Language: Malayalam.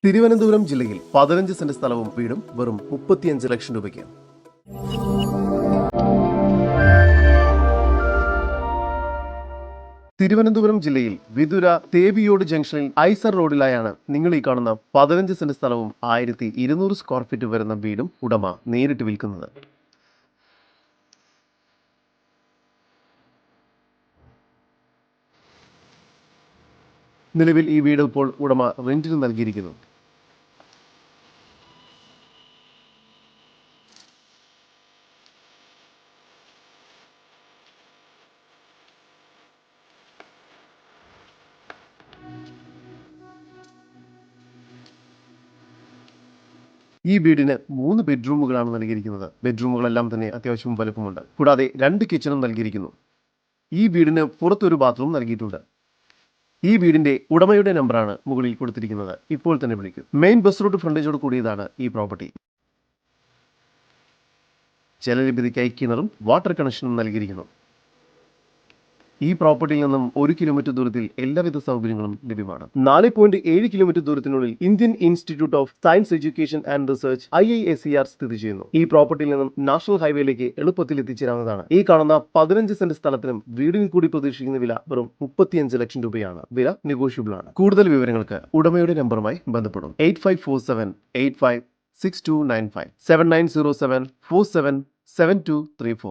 തിരുവനന്തപുരം ജില്ലയിൽ 15 സെന്റ് സ്ഥലവും വീടും വെറും 35 ലക്ഷം രൂപയ്ക്ക്. തിരുവനന്തപുരം ജില്ലയിൽ വിതുര തേവിയോട് ജംഗ്ഷനിൽ ഐസർ റോഡിലായാണ് നിങ്ങൾ ഈ കാണുന്ന 15 സെന്റ് സ്ഥലവും 1200 സ്ക്വയർ ഫീറ്റ് വരുന്ന വീടും ഉടമ നേരിട്ട് വിൽക്കുന്നത്. നിലവിൽ ഈ വീട് ഇപ്പോൾ ഉടമ റെന്റിന് നൽകിയിരിക്കുന്നു. ഈ വീടിന് 3 ബെഡ്റൂമുകളാണ് നൽകിയിരിക്കുന്നത്. ബെഡ്റൂമുകളെല്ലാം തന്നെ അത്യാവശ്യം വലുപ്പമുണ്ട്. കൂടാതെ 2 കിച്ചണും നൽകിയിരിക്കുന്നു. ഈ വീടിന് പുറത്തൊരു ബാത്റൂം നൽകിയിട്ടുണ്ട്. ഈ വീടിന്റെ ഉടമയുടെ നമ്പറാണ് മുകളിൽ കൊടുത്തിരിക്കുന്നത്. ഇപ്പോൾ തന്നെ വിളിക്കും. മെയിൻ ബസ് റൂട്ട് ഫ്രണ്ടേജോട് കൂടിയതാണ് ഈ പ്രോപ്പർട്ടി. ജലലഭ്യതയ്ക്കായി കിണറും വാട്ടർ കണക്ഷനും നൽകിയിരിക്കുന്നു. ഈ പ്രോപ്പർട്ടിയിൽ നിന്നും 1 കിലോമീറ്റർ ദൂരത്തിൽ എല്ലാവിധ സൗകര്യങ്ങളും ലഭ്യമാണ്. 4.7 കിലോമീറ്റർ ദൂരത്തിനുള്ളിൽ Indian Institute of Science Education and Research IISER സ്ഥിതി ചെയ്യുന്നു. ഈ പ്രോപ്പർട്ടിയിൽ നിന്നും നാഷണൽ ഹൈവേയിലേക്ക് എളുപ്പത്തിൽ എത്തിച്ചേരാവുന്നതാണ്. ഈ കാണുന്ന 15 സെന്റ് സ്ഥലത്തിനും വീടിന് കൂടി പ്രതീക്ഷിക്കുന്ന വില വെറും 35 ലക്ഷം രൂപയാണ്. വില നെഗോഷ്യബിൾ ആണ്. കൂടുതൽ വിവരങ്ങൾക്ക് ഉടമയുടെ നമ്പറുമായി ബന്ധപ്പെടും. 8547856295 7907477234.